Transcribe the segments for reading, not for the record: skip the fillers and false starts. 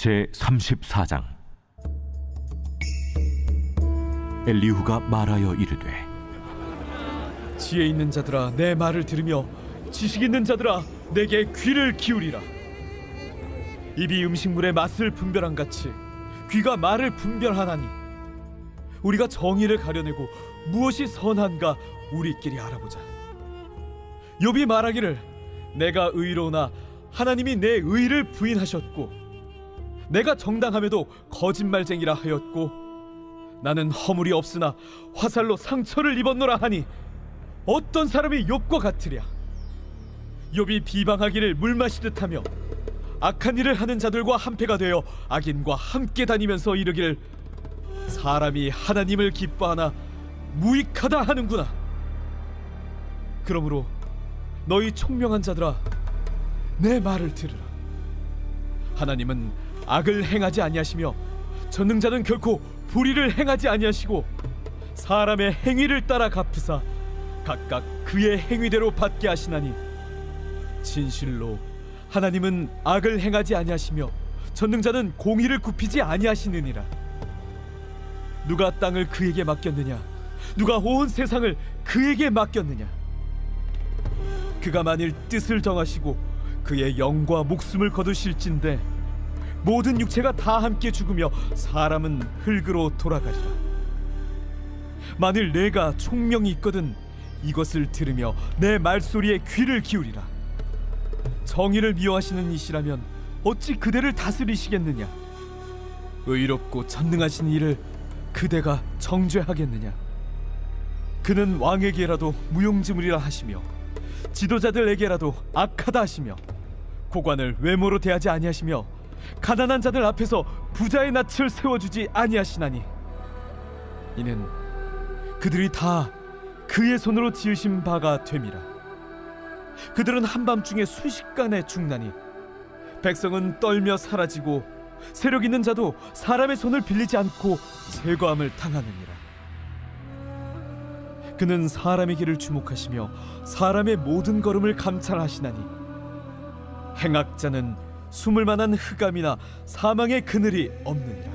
제34장. 엘리후가 말하여 이르되, 지혜 있는 자들아 내 말을 들으며 지식 있는 자들아 내게 귀를 기울이라. 입이 음식물의 맛을 분별한 같이 귀가 말을 분별하나니 우리가 정의를 가려내고 무엇이 선한가 우리끼리 알아보자. 욥이 말하기를 내가 의로우나 하나님이 내 의를 부인하셨고 내가 정당함에도 거짓말쟁이라 하였고 나는 허물이 없으나 화살로 상처를 입었노라 하니 어떤 사람이 욥과 같으랴. 욥이 비방하기를 물 마시듯 하며 악한 일을 하는 자들과 한패가 되어 악인과 함께 다니면서 이르기를 사람이 하나님을 기뻐하나 무익하다 하는구나. 그러므로 너희 총명한 자들아 내 말을 들으라. 하나님은 악을 행하지 아니하시며 전능자는 결코 불의를 행하지 아니하시고 사람의 행위를 따라 갚으사 각각 그의 행위대로 받게 하시나니 진실로 하나님은 악을 행하지 아니하시며 전능자는 공의를 굽히지 아니하시느니라. 누가 땅을 그에게 맡겼느냐? 누가 온 세상을 그에게 맡겼느냐? 그가 만일 뜻을 정하시고 그의 영과 목숨을 거두실진데 모든 육체가 다 함께 죽으며 사람은 흙으로 돌아가리라. 만일 내가 총명이 있거든 이것을 들으며 내 말소리에 귀를 기울이라. 정의를 미워하시는 이시라면 어찌 그대를 다스리시겠느냐? 의롭고 전능하신 이를 그대가 정죄하겠느냐? 그는 왕에게라도 무용지물이라 하시며 지도자들에게라도 악하다 하시며 고관을 외모로 대하지 아니하시며 가난한 자들 앞에서 부자의 낯을 세워주지 아니하시나니 이는 그들이 다 그의 손으로 지으신 바가 됨이라. 그들은 한밤중에 순식간에 죽나니 백성은 떨며 사라지고 세력 있는 자도 사람의 손을 빌리지 않고 제거함을 당하느니라. 그는 사람의 길을 주목하시며 사람의 모든 걸음을 감찰하시나니 행악자는 숨을 만한 흑암이나 사망의 그늘이 없느니라.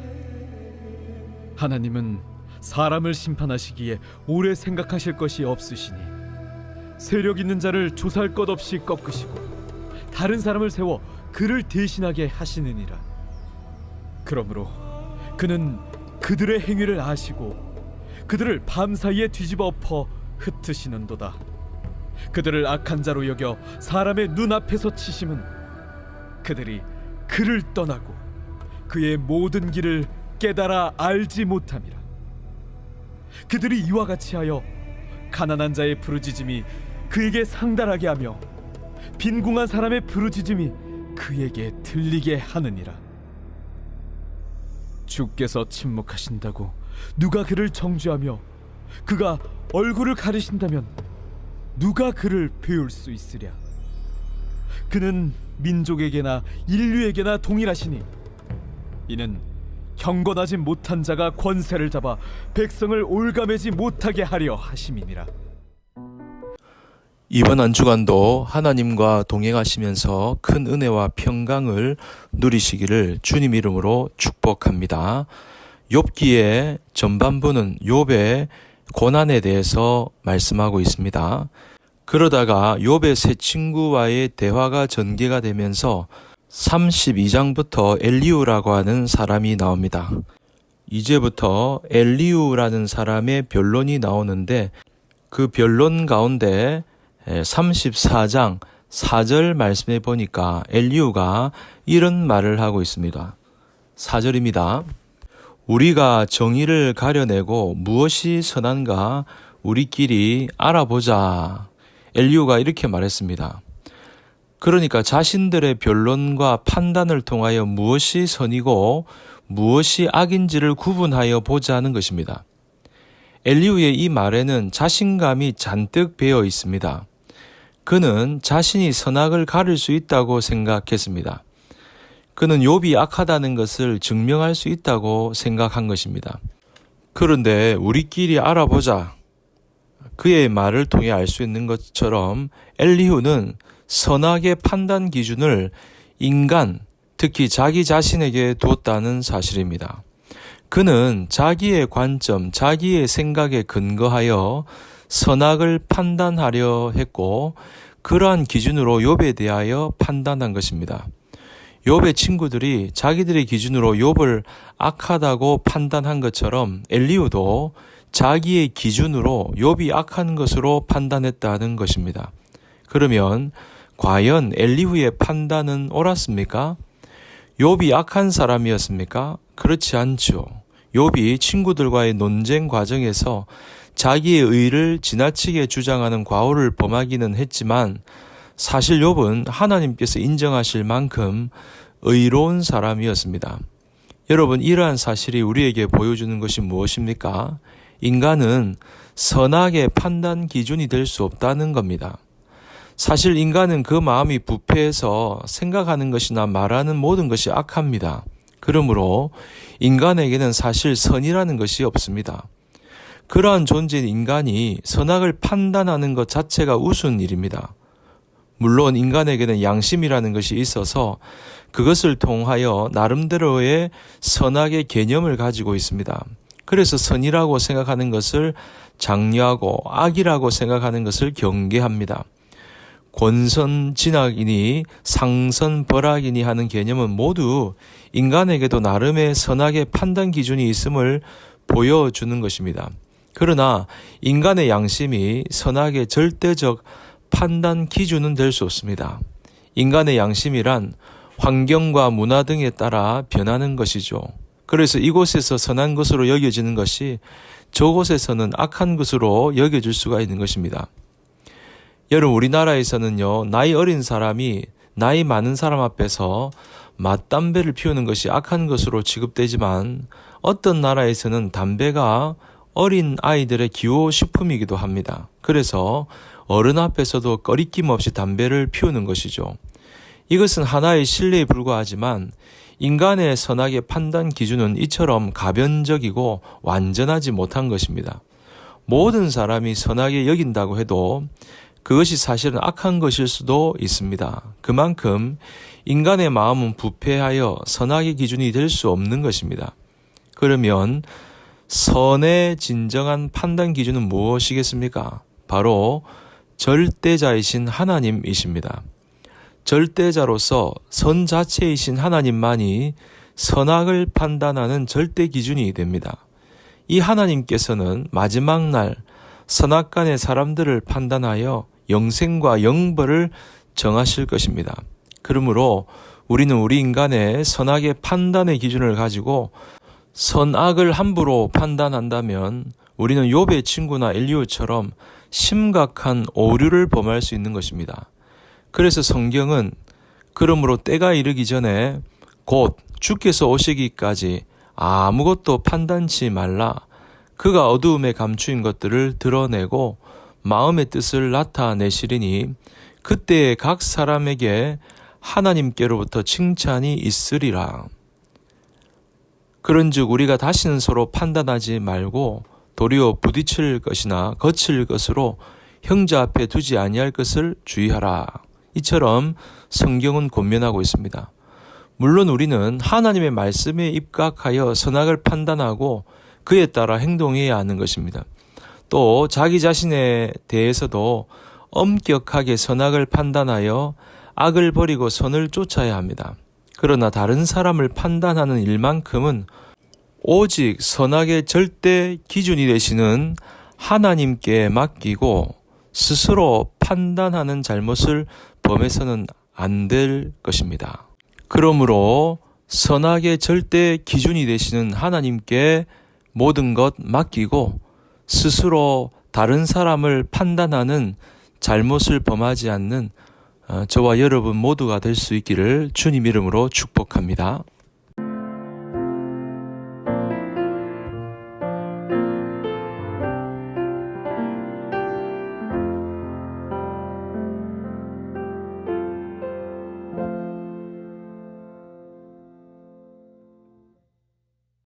하나님은 사람을 심판하시기에 오래 생각하실 것이 없으시니 세력 있는 자를 조사할 것 없이 꺾으시고 다른 사람을 세워 그를 대신하게 하시느니라. 그러므로 그는 그들의 행위를 아시고 그들을 밤사이에 뒤집어 엎어 흩으시는도다. 그들을 악한 자로 여겨 사람의 눈앞에서 치심은 그들이 그를 떠나고 그의 모든 길을 깨달아 알지 못함이라. 그들이 이와 같이 하여 가난한 자의 부르짖음이 그에게 상달하게 하며 빈궁한 사람의 부르짖음이 그에게 들리게 하느니라. 주께서 침묵하신다고 누가 그를 정죄하며 그가 얼굴을 가리신다면 누가 그를 배울 수 있으랴. 그는 민족에게나 인류에게나 동일하시니 이는 경건하지 못한 자가 권세를 잡아 백성을 올가매지 못하게 하려 하심이니라. 이번 한 주간도 하나님과 동행하시면서 큰 은혜와 평강을 누리시기를 주님 이름으로 축복합니다. 욥기의 전반부는 욥의 고난에 대해서 말씀하고 있습니다. 그러다가 욥의 세 친구와의 대화가 전개가 되면서 32장부터 엘리후라고 하는 사람이 나옵니다. 이제부터 엘리후라는 사람의 변론이 나오는데 그 변론 가운데 34장 4절 말씀에 보니까 엘리후가 이런 말을 하고 있습니다. 4절입니다. 우리가 정의를 가려내고 무엇이 선한가 우리끼리 알아보자. 엘리후가 이렇게 말했습니다. 그러니까 자신들의 변론과 판단을 통하여 무엇이 선이고 무엇이 악인지를 구분하여 보자는 것입니다. 엘리후의 이 말에는 자신감이 잔뜩 배어 있습니다. 그는 자신이 선악을 가릴 수 있다고 생각했습니다. 그는 욥이 악하다는 것을 증명할 수 있다고 생각한 것입니다. 그런데 우리끼리 알아보자. 그의 말을 통해 알 수 있는 것처럼 엘리후는 선악의 판단 기준을 인간, 특히 자기 자신에게 두었다는 사실입니다. 그는 자기의 관점, 자기의 생각에 근거하여 선악을 판단하려 했고 그러한 기준으로 욥에 대하여 판단한 것입니다. 욥의 친구들이 자기들의 기준으로 욥을 악하다고 판단한 것처럼 엘리후도 자기의 기준으로 욥이 악한 것으로 판단했다는 것입니다. 그러면 과연 엘리후의 판단은 옳았습니까? 욥이 악한 사람이었습니까? 그렇지 않죠. 욥이 친구들과의 논쟁 과정에서 자기의 의를 지나치게 주장하는 과오를 범하기는 했지만 사실 욥은 하나님께서 인정하실 만큼 의로운 사람이었습니다. 여러분, 이러한 사실이 우리에게 보여주는 것이 무엇입니까? 인간은 선악의 판단 기준이 될 수 없다는 겁니다. 사실 인간은 그 마음이 부패해서 생각하는 것이나 말하는 모든 것이 악합니다. 그러므로 인간에게는 사실 선이라는 것이 없습니다. 그러한 존재인 인간이 선악을 판단하는 것 자체가 우스운 일입니다. 물론 인간에게는 양심이라는 것이 있어서 그것을 통하여 나름대로의 선악의 개념을 가지고 있습니다. 그래서 선이라고 생각하는 것을 장려하고 악이라고 생각하는 것을 경계합니다. 권선진악이니 상선벌악이니 하는 개념은 모두 인간에게도 나름의 선악의 판단 기준이 있음을 보여주는 것입니다. 그러나 인간의 양심이 선악의 절대적 판단 기준은 될 수 없습니다. 인간의 양심이란 환경과 문화 등에 따라 변하는 것이죠. 그래서 이곳에서 선한 것으로 여겨지는 것이 저곳에서는 악한 것으로 여겨질 수가 있는 것입니다. 여러분, 우리나라에서는요, 나이 어린 사람이 나이 많은 사람 앞에서 맞담배를 피우는 것이 악한 것으로 취급되지만 어떤 나라에서는 담배가 어린 아이들의 기호식품이기도 합니다. 그래서 어른 앞에서도 꺼리낌 없이 담배를 피우는 것이죠. 이것은 하나의 신뢰에 불과하지만 인간의 선악의 판단 기준은 이처럼 가변적이고 완전하지 못한 것입니다. 모든 사람이 선하게 여긴다고 해도 그것이 사실은 악한 것일 수도 있습니다. 그만큼 인간의 마음은 부패하여 선악의 기준이 될 수 없는 것입니다. 그러면 선의 진정한 판단 기준은 무엇이겠습니까? 바로 절대자이신 하나님이십니다. 절대자로서 선 자체이신 하나님만이 선악을 판단하는 절대 기준이 됩니다. 이 하나님께서는 마지막 날 선악간의 사람들을 판단하여 영생과 영벌을 정하실 것입니다. 그러므로 우리는 우리 인간의 선악의 판단의 기준을 가지고 선악을 함부로 판단한다면 우리는 욥의 친구나 엘리후처럼 심각한 오류를 범할 수 있는 것입니다. 그래서 성경은 그러므로 때가 이르기 전에 곧 주께서 오시기까지 아무것도 판단치 말라. 그가 어두움에 감추인 것들을 드러내고 마음의 뜻을 나타내시리니 그때에 각 사람에게 하나님께로부터 칭찬이 있으리라. 그런즉 우리가 다시는 서로 판단하지 말고 도리어 부딪힐 것이나 거칠 것으로 형제 앞에 두지 아니할 것을 주의하라. 이처럼 성경은 권면하고 있습니다. 물론 우리는 하나님의 말씀에 입각하여 선악을 판단하고 그에 따라 행동해야 하는 것입니다. 또 자기 자신에 대해서도 엄격하게 선악을 판단하여 악을 버리고 선을 쫓아야 합니다. 그러나 다른 사람을 판단하는 일만큼은 오직 선악의 절대 기준이 되시는 하나님께 맡기고 스스로 판단하는 잘못을 범해서는 안 될 것입니다. 그러므로 선악의 절대 기준이 되시는 하나님께 모든 것 맡기고 스스로 다른 사람을 판단하는 잘못을 범하지 않는 저와 여러분 모두가 될 수 있기를 주님 이름으로 축복합니다.